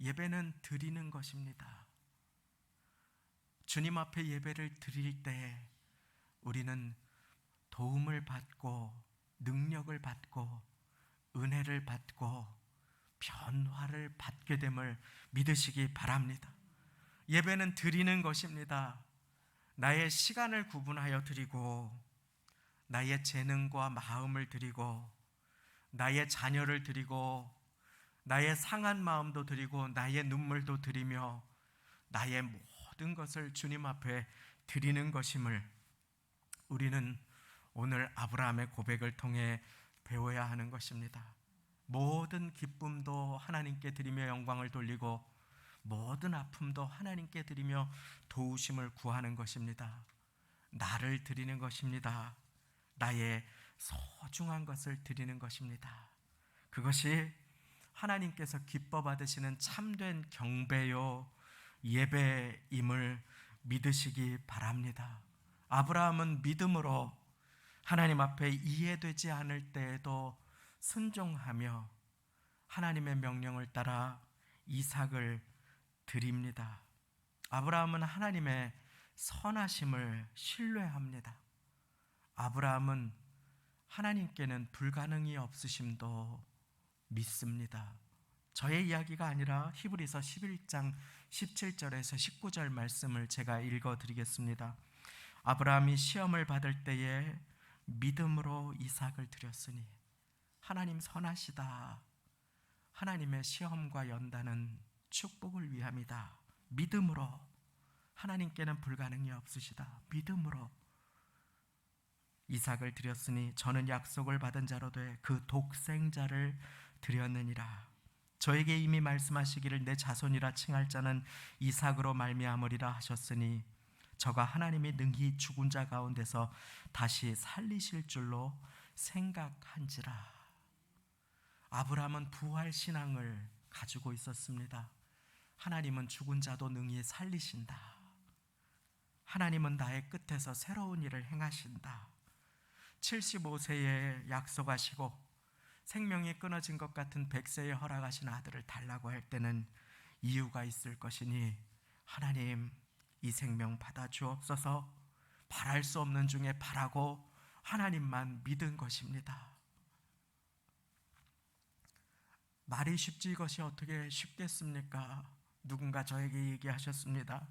예배는 드리는 것입니다. 주님 앞에 예배를 드릴 때 우리는 도움을 받고 능력을 받고 은혜를 받고 변화를 받게 됨을 믿으시기 바랍니다. 예배는 드리는 것입니다. 나의 시간을 구분하여 드리고 나의 재능과 마음을 드리고 나의 자녀를 드리고 나의 상한 마음도 드리고 나의 눈물도 드리며 나의 모든 것을 주님 앞에 드리는 것임을 우리는 오늘 아브라함의 고백을 통해 배워야 하는 것입니다. 모든 기쁨도 하나님께 드리며 영광을 돌리고 모든 아픔도 하나님께 드리며 도우심을 구하는 것입니다. 나를 드리는 것입니다. 나의 소중한 것을 드리는 것입니다. 그것이 하나님께서 기뻐 받으시는 참된 경배요 예배임을 믿으시기 바랍니다. 아브라함은 믿음으로 하나님 앞에 이해되지 않을 때에도 순종하며 하나님의 명령을 따라 이삭을 드립니다. 아브라함은 하나님의 선하심을 신뢰합니다. 아브라함은 하나님께는 불가능이 없으심도 믿습니다. 저의 이야기가 아니라 히브리서 11장 17절에서 19절 말씀을 제가 읽어드리겠습니다. 아브라함이 시험을 받을 때에 믿음으로 이삭을 드렸으니 하나님 선하시다. 하나님의 시험과 연단은 축복을 위함이다. 믿음으로, 하나님께는 불가능이 없으시다. 믿음으로 이삭을 드렸으니 저는 약속을 받은 자로 돼 그 독생자를 드렸느니라. 저에게 이미 말씀하시기를 내 자손이라 칭할 자는 이삭으로 말미암으리라 하셨으니 저가 하나님이 능히 죽은 자 가운데서 다시 살리실 줄로 생각한지라. 아브라함은 부활 신앙을 가지고 있었습니다. 하나님은 죽은 자도 능히 살리신다. 하나님은 나의 끝에서 새로운 일을 행하신다. 75세에 약속하시고 생명이 끊어진 것 같은 100세에 허락하신 아들을 달라고 할 때는 이유가 있을 것이니 하나님 이 생명 받아 주옵소서. 바랄 수 없는 중에 바라고 하나님만 믿은 것입니다. 말이 쉽지 이것이 어떻게 쉽겠습니까? 누군가 저에게 얘기하셨습니다.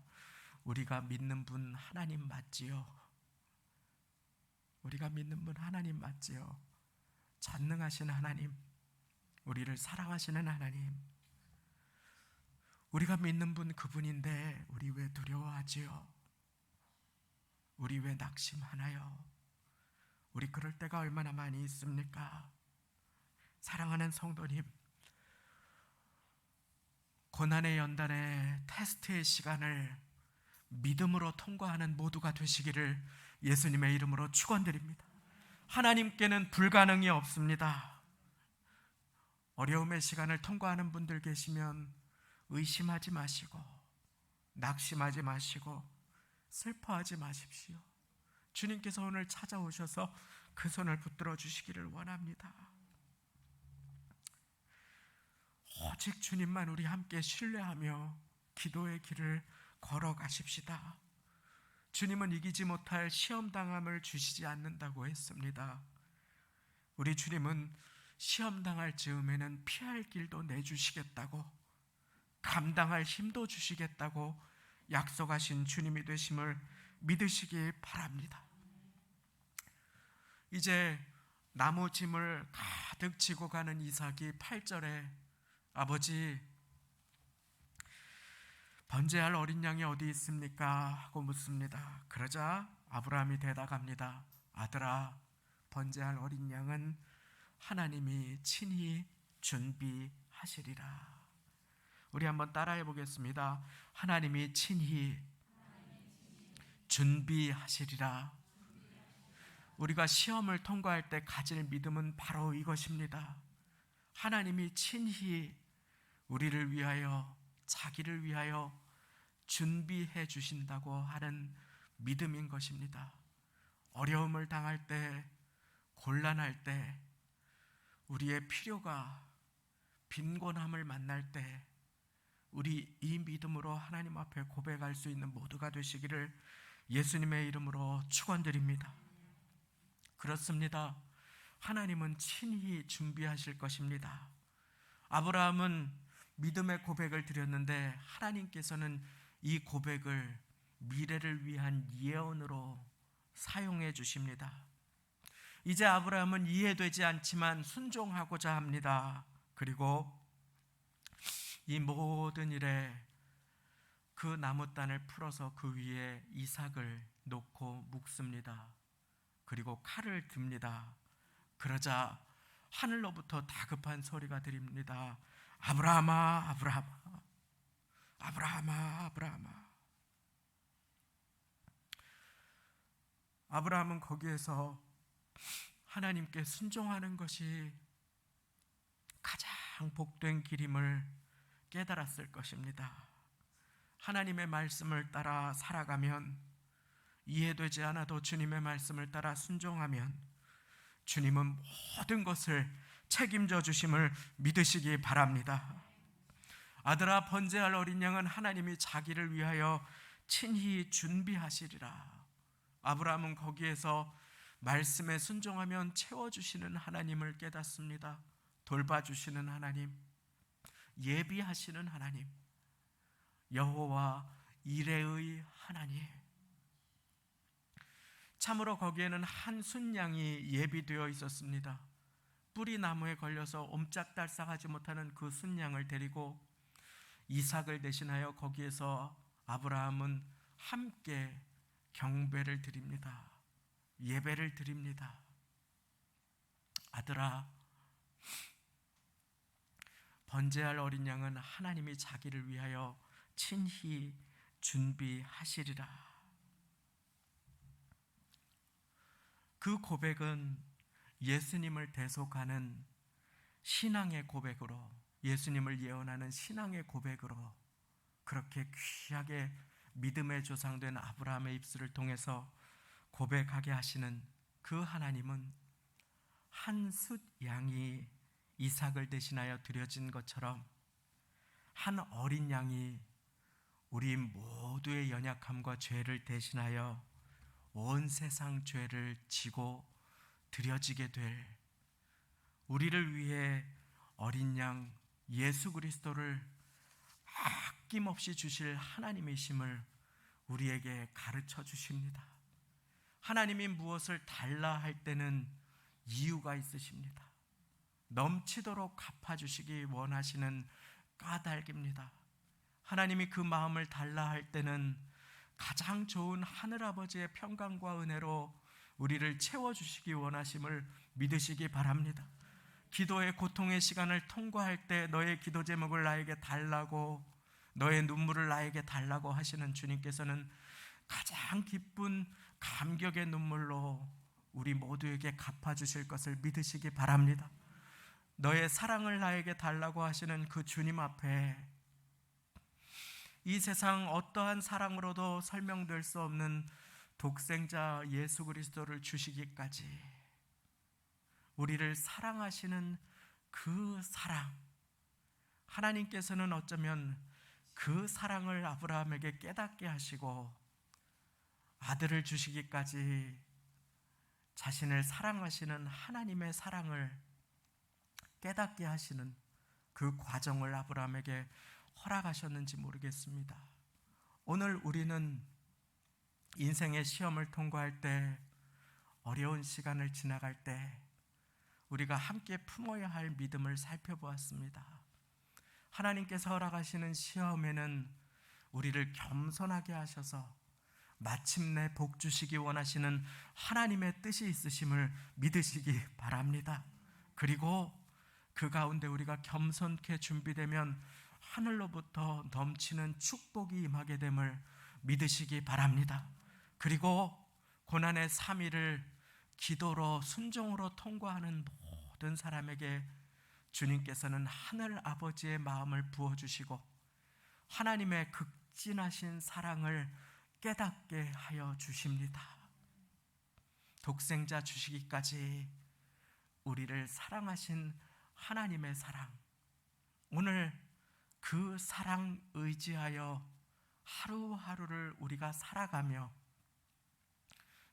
우리가 믿는 분 하나님 맞지요? 우리가 믿는 분 하나님 맞지요? 전능하신 하나님, 우리를 사랑하시는 하나님, 우리가 믿는 분 그분인데 우리 왜 두려워하지요? 우리 왜 낙심하나요? 우리 그럴 때가 얼마나 많이 있습니까? 사랑하는 성도님, 고난의 연단의 테스트의 시간을 믿음으로 통과하는 모두가 되시기를 예수님의 이름으로 축원드립니다. 하나님께는 불가능이 없습니다. 어려움의 시간을 통과하는 분들 계시면 의심하지 마시고 낙심하지 마시고 슬퍼하지 마십시오. 주님께서 오늘 찾아오셔서 그 손을 붙들어 주시기를 원합니다. 오직 주님만 우리 함께 신뢰하며 기도의 길을 걸어가십시다. 주님은 이기지 못할 시험당함을 주시지 않는다고 했습니다. 우리 주님은 시험당할 즈음에는 피할 길도 내주시겠다고, 감당할 힘도 주시겠다고 약속하신 주님이 되심을 믿으시기 바랍니다. 이제 나무 짐을 가득 지고 가는 이삭이 8절에 아버지, 번제할 어린 양이 어디 있습니까? 하고 묻습니다. 그러자 아브라함이 대답합니다. 아들아, 번제할 어린 양은 하나님이 친히 준비하시리라. 우리 한번 따라해 보겠습니다. 하나님이 친히 준비하시리라. 우리가 시험을 통과할 때 가질 믿음은 바로 이것입니다. 하나님이 친히 우리를 위하여, 자기를 위하여 준비해 주신다고 하는 믿음인 것입니다. 어려움을 당할 때, 곤란할 때, 우리의 필요가 빈곤함을 만날 때 우리 이 믿음으로 하나님 앞에 고백할 수 있는 모두가 되시기를 예수님의 이름으로 축원드립니다. 그렇습니다. 하나님은 친히 준비하실 것입니다. 아브라함은 믿음의 고백을 드렸는데 하나님께서는 이 고백을 미래를 위한 예언으로 사용해 주십니다. 이제 아브라함은 이해되지 않지만 순종하고자 합니다. 그리고 이 모든 일에 그 나무단을 풀어서 그 위에 이삭을 놓고 묵습니다. 그리고 칼을 듭니다. 그러자 하늘로부터 다급한 소리가 들립니다. 아브라함아, 아브라함아, 아브라함아, 아브라함아. 아브라함은 거기에서 하나님께 순종하는 것이 가장 복된 길임을 깨달았을 것입니다. 하나님의 말씀을 따라 살아가면, 이해되지 않아도 주님의 말씀을 따라 순종하면 주님은 모든 것을 책임져 주심을 믿으시기 바랍니다. 아들아, 번제할 어린 양은 하나님이 자기를 위하여 친히 준비하시리라. 아브라함은 거기에서 말씀에 순종하면 채워주시는 하나님을 깨닫습니다. 돌봐주시는 하나님, 예비하시는 하나님, 여호와 이레의 하나님. 참으로 거기에는 한 순양이 예비되어 있었습니다. 뿌리 나무에 걸려서 옴짝달싹하지 못하는 그 순양을 데리고 이삭을 대신하여 거기에서 아브라함은 함께 경배를 드립니다. 예배를 드립니다. 아들아, 번제할 어린 양은 하나님이 자기를 위하여 친히 준비하시리라. 그 고백은 예수님을 대속하는 신앙의 고백으로, 예수님을 예언하는 신앙의 고백으로 그렇게 귀하게 믿음의 조상된 아브라함의 입술을 통해서 고백하게 하시는 그 하나님은 한 숫 양이 이삭을 대신하여 드려진 것처럼 한 어린 양이 우리 모두의 연약함과 죄를 대신하여 온 세상 죄를 지고 드려지게 될, 우리를 위해 어린 양 예수 그리스도를 아낌없이 주실 하나님이심을 우리에게 가르쳐 주십니다. 하나님이 무엇을 달라 할 때는 이유가 있으십니다. 넘치도록 갚아주시기 원하시는 까닭입니다. 하나님이 그 마음을 달라 할 때는 가장 좋은 하늘아버지의 평강과 은혜로 우리를 채워주시기 원하심을 믿으시기 바랍니다. 기도의 고통의 시간을 통과할 때 너의 기도 제목을 나에게 달라고, 너의 눈물을 나에게 달라고 하시는 주님께서는 가장 기쁜 감격의 눈물로 우리 모두에게 갚아주실 것을 믿으시기 바랍니다. 너의 사랑을 나에게 달라고 하시는 그 주님 앞에 이 세상 어떠한 사랑으로도 설명될 수 없는 독생자 예수 그리스도를 주시기까지 우리를 사랑하시는 그 사랑, 하나님께서는 어쩌면 그 사랑을 아브라함에게 깨닫게 하시고 아들을 주시기까지 자신을 사랑하시는 하나님의 사랑을 깨닫게 하시는 그 과정을 아브라함에게 허락하셨는지 모르겠습니다. 오늘 우리는 인생의 시험을 통과할 때, 어려운 시간을 지나갈 때 우리가 함께 품어야 할 믿음을 살펴보았습니다. 하나님께서 허락하시는 시험에는 우리를 겸손하게 하셔서 마침내 복 주시기 원하시는 하나님의 뜻이 있으심을 믿으시기 바랍니다. 그리고 그 가운데 우리가 겸손케 준비되면 하늘로부터 넘치는 축복이 임하게 됨을 믿으시기 바랍니다. 그리고 고난의 3일을 기도로 순종으로 통과하는 모든 사람에게 주님께서는 하늘 아버지의 마음을 부어주시고 하나님의 극진하신 사랑을 깨닫게 하여 주십니다. 독생자 주시기까지 우리를 사랑하신 하나님의 사랑, 오늘 그 사랑 의지하여 하루하루를 우리가 살아가며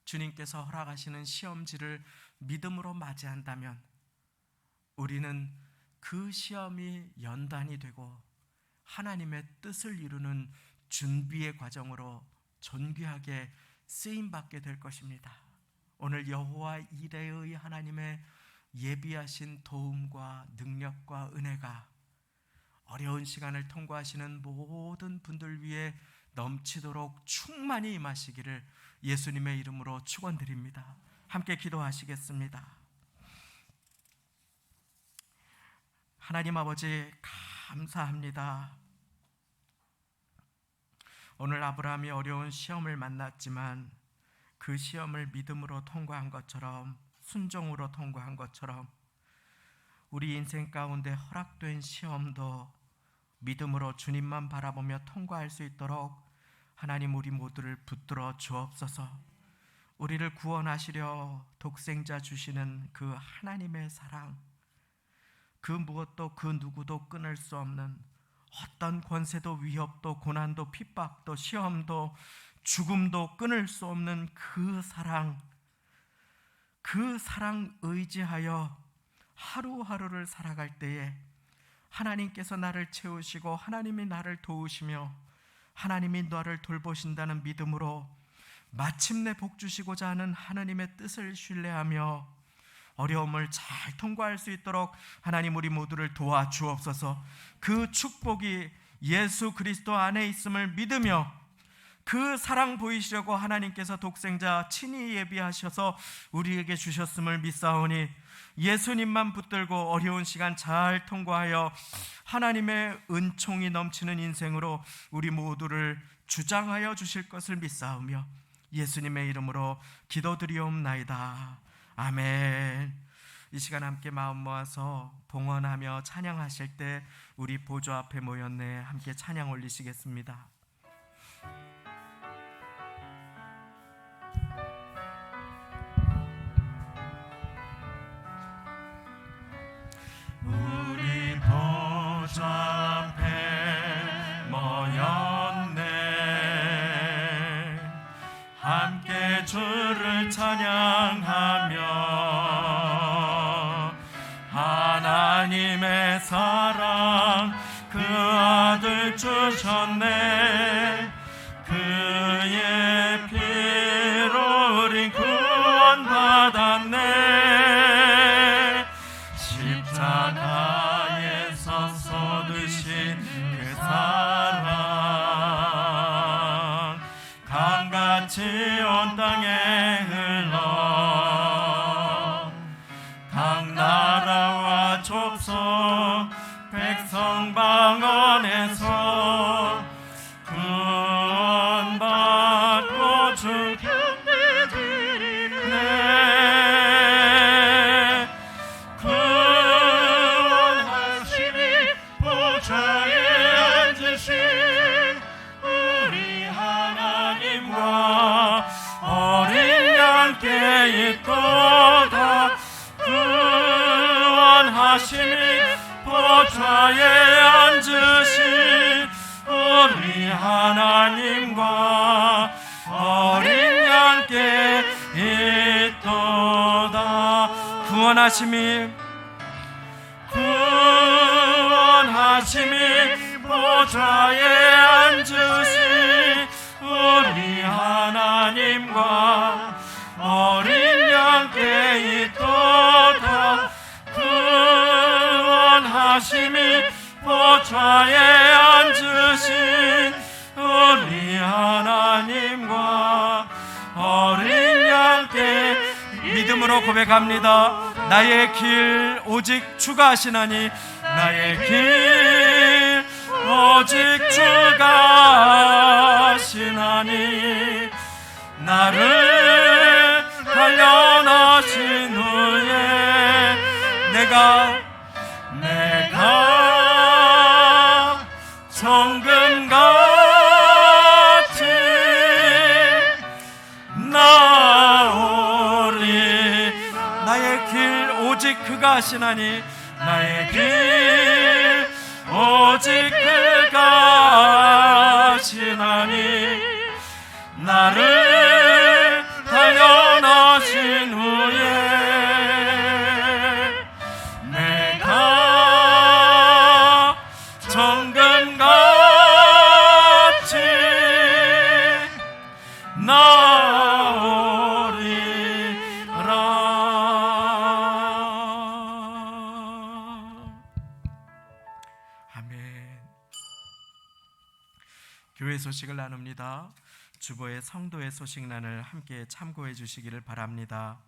주님께서 허락하시는 시험지를 믿음으로 맞이한다면 우리는 그 시험이 연단이 되고 하나님의 뜻을 이루는 준비의 과정으로 존귀하게 쓰임받게 될 것입니다. 오늘 여호와 이레의 하나님의 예비하신 도움과 능력과 은혜가 어려운 시간을 통과하시는 모든 분들 위해 넘치도록 충만히 임하시기를 예수님의 이름으로 축원드립니다. 함께 기도하시겠습니다. 하나님 아버지 감사합니다. 오늘 아브라함이 어려운 시험을 만났지만 그 시험을 믿음으로 통과한 것처럼, 순종으로 통과한 것처럼 우리 인생 가운데 허락된 시험도 믿음으로 주님만 바라보며 통과할 수 있도록 하나님 우리 모두를 붙들어 주옵소서. 우리를 구원하시려 독생자 주시는 그 하나님의 사랑, 그 무엇도 그 누구도 끊을 수 없는 어떤 권세도 위협도 고난도 핍박도 시험도 죽음도 끊을 수 없는 그 사랑 의지하여 하루하루를 살아갈 때에 하나님께서 나를 채우시고 하나님이 나를 도우시며 하나님이 너를 돌보신다는 믿음으로 마침내 복 주시고자 하는 하나님의 뜻을 신뢰하며 어려움을 잘 통과할 수 있도록 하나님 우리 모두를 도와주옵소서. 그 축복이 예수 그리스도 안에 있음을 믿으며 그 사랑 보이시려고 하나님께서 독생자 친히 예비하셔서 우리에게 주셨음을 믿사오니 예수님만 붙들고 어려운 시간 잘 통과하여 하나님의 은총이 넘치는 인생으로 우리 모두를 주장하여 주실 것을 믿사오며 예수님의 이름으로 기도드리옵나이다. 아멘. 이 시간 함께 마음 모아서 봉헌하며 찬양하실 때 우리 보좌 앞에 모였네 함께 찬양 올리시겠습니다. 우리 보좌 앞에 모였네 함께 주를 찬양하며 하나님의 사랑 그 아들 주셨네 그의 피로 우린 구원받았네 십자가에서 쏟으신 그 사랑 강같이 온 땅에 흘러 각 나라와 있도다. 구원하심이 보좌에 앉으신 우리 하나님과 어린 양께 있도다. 구원하심이 보좌에 앉으신 우리 하나님과 어린 양께 있도다. 구원하심이 보좌에 앉으신 우리 하나님과 어린 양께. 믿음으로 고백합니다. 나의 길 오직 주가 하시나니, 나의 길 오직 주가 하시나니, 나를 단련하신 후에 내가 정금같이 나오리. 나의 길 오직 그가 하시나니, 나의 길 오직 그가 하시나니, 나를 단련하신 후에 내가 정금같이 나오리라. 교회 소식을 나눕니다. 주보의 성도의 소식란을 함께 참고해 주시기를 바랍니다.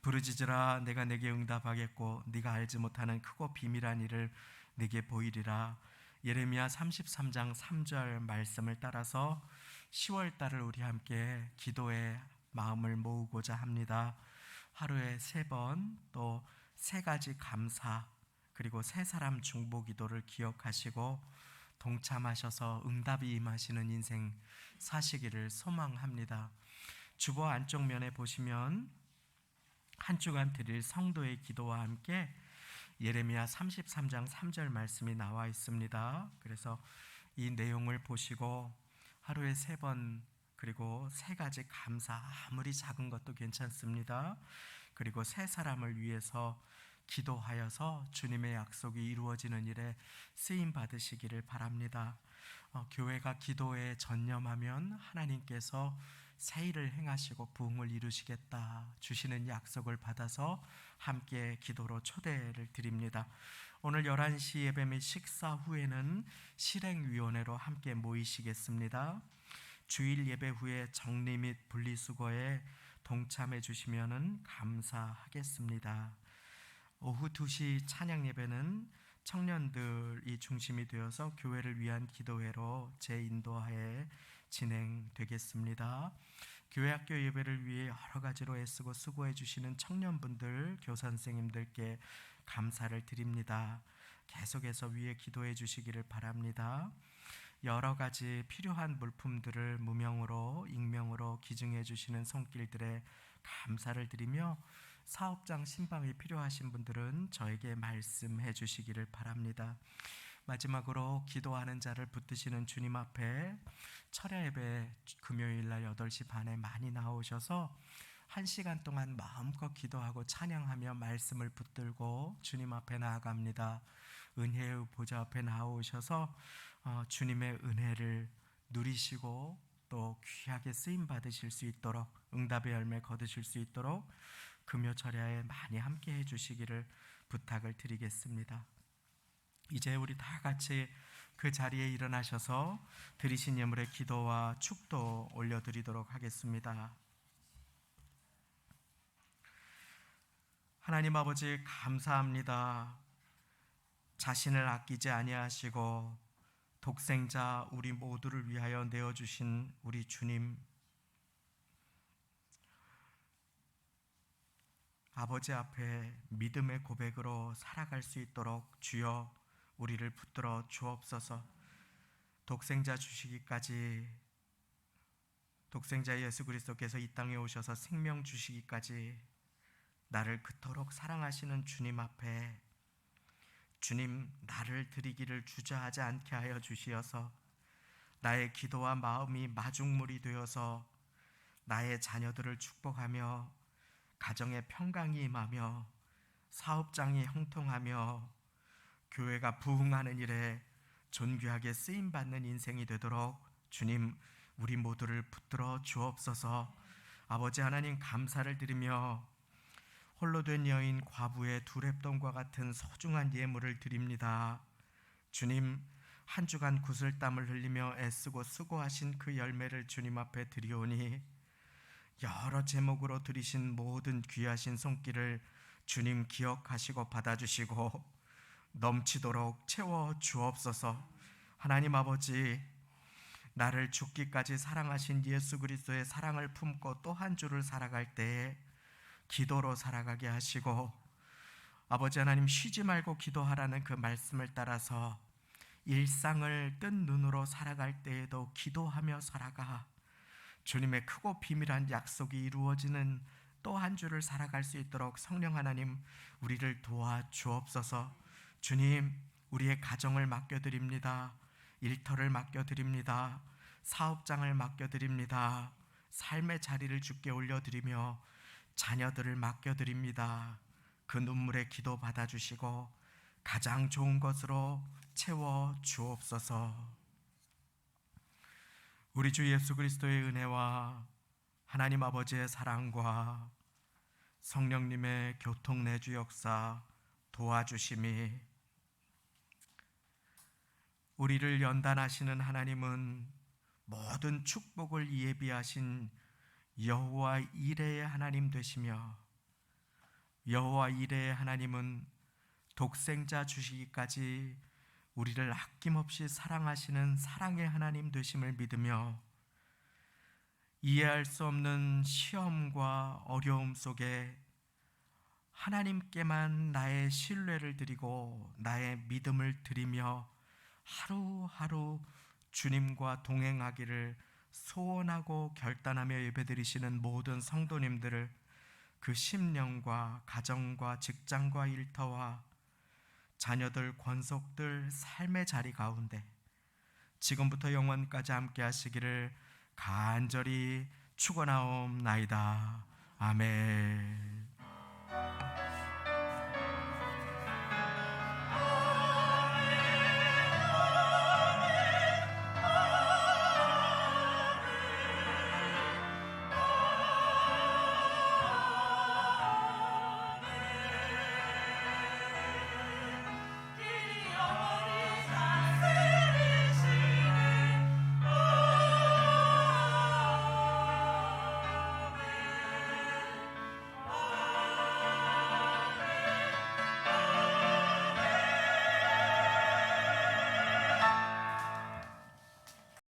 부르짖으라 내가 내게 응답하겠고 네가 알지 못하는 크고 비밀한 일을 네게 보이리라. 예레미야 33장 3절 말씀을 따라서 10월달을 우리 함께 기도의 마음을 모으고자 합니다. 하루에 3번 또 3가지 감사 그리고 3사람 중보 기도를 기억하시고 동참하셔서 응답이 임하시는 인생 사시기를 소망합니다. 주보 안쪽 면에 보시면 한 주간 드릴 성도의 기도와 함께 예레미야 33장 3절 말씀이 나와 있습니다. 그래서 이 내용을 보시고 하루에 3번 그리고 3가지 감사, 아무리 작은 것도 괜찮습니다. 그리고 3사람을 위해서 기도하여서 주님의 약속이 이루어지는 일에 쓰임 받으시기를 바랍니다. 교회가 기도에 전념하면 하나님께서 새 일을 행하시고 부흥을 이루시겠다 주시는 약속을 받아서 함께 기도로 초대를 드립니다. 오늘 11시 예배 및 식사 후에는 실행위원회로 함께 모이시겠습니다. 주일 예배 후에 정리 및 분리수거에 동참해 주시면 감사하겠습니다. 오후 2시 찬양 예배는 청년들이 중심이 되어서 교회를 위한 기도회로 제 인도하에 진행되겠습니다. 교회 학교 예배를 위해 여러 가지로 애쓰고 수고해 주시는 청년분들, 교사 선생님들께 감사를 드립니다. 계속해서 위에 기도해 주시기를 바랍니다. 여러 가지 필요한 물품들을 무명으로 익명으로 기증해 주시는 손길들에 감사를 드리며 사업장 신방이 필요하신 분들은 저에게 말씀해 주시기를 바랍니다. 마지막으로 기도하는 자를 붙드시는 주님 앞에 철야 예배 금요일 날 8시 반에 많이 나오셔서 1시간 동안 마음껏 기도하고 찬양하며 말씀을 붙들고 주님 앞에 나아갑니다. 은혜의 보좌 앞에 나오셔서 주님의 은혜를 누리시고 또 귀하게 쓰임 받으실 수 있도록 응답의 열매 거두실 수 있도록 금요 철야에 많이 함께 해주시기를 부탁을 드리겠습니다. 이제 우리 다 같이 그 자리에 일어나셔서 드리신 예물의 기도와 축도 올려드리도록 하겠습니다. 하나님 아버지 감사합니다. 자신을 아끼지 아니하시고 독생자 우리 모두를 위하여 내어주신 우리 주님, 아버지 앞에 믿음의 고백으로 살아갈 수 있도록 주여 우리를 붙들어 주옵소서. 독생자 주시기까지 독생자 예수 그리스도께서 이 땅에 오셔서 생명 주시기까지 나를 그토록 사랑하시는 주님 앞에 주님 나를 드리기를 주저하지 않게 하여 주시어서 나의 기도와 마음이 마중물이 되어서 나의 자녀들을 축복하며 가정에 평강이 임하며 사업장이 형통하며 교회가 부흥하는 일에 존귀하게 쓰임받는 인생이 되도록 주님 우리 모두를 붙들어 주옵소서. 아버지 하나님 감사를 드리며 홀로 된 여인 과부의 두랩돈과 같은 소중한 예물을 드립니다. 주님 한 주간 구슬땀을 흘리며 애쓰고 수고하신 그 열매를 주님 앞에 드리오니 여러 제목으로 드리신 모든 귀하신 손길을 주님 기억하시고 받아주시고 넘치도록 채워 주옵소서. 하나님 아버지 나를 죽기까지 사랑하신 예수 그리스도의 사랑을 품고 또 한 주를 살아갈 때에 기도로 살아가게 하시고 아버지 하나님 쉬지 말고 기도하라는 그 말씀을 따라서 일상을 뜬 눈으로 살아갈 때에도 기도하며 살아가 주님의 크고 비밀한 약속이 이루어지는 또 한 주를 살아갈 수 있도록 성령 하나님 우리를 도와주옵소서. 주님 우리의 가정을 맡겨드립니다. 일터를 맡겨드립니다. 사업장을 맡겨드립니다. 삶의 자리를 주께 올려드리며 자녀들을 맡겨드립니다. 그 눈물의 기도 받아주시고 가장 좋은 것으로 채워 주옵소서. 우리 주 예수 그리스도의 은혜와 하나님 아버지의 사랑과 성령님의 교통내주 역사 도와주심이 우리를 연단하시는 하나님은 모든 축복을 예비하신 여호와 이레의 하나님 되시며 여호와 이레의 하나님은 독생자 주시기까지 우리를 아낌없이 사랑하시는 사랑의 하나님 되심을 믿으며 이해할 수 없는 시험과 어려움 속에 하나님께만 나의 신뢰를 드리고 나의 믿음을 드리며 하루하루 주님과 동행하기를 소원하고 결단하며 예배드리시는 모든 성도님들을 그 심령과 가정과 직장과 일터와 자녀들 권속들 삶의 자리 가운데 지금부터 영원까지 함께 하시기를 간절히 축원하옵나이다. 아멘.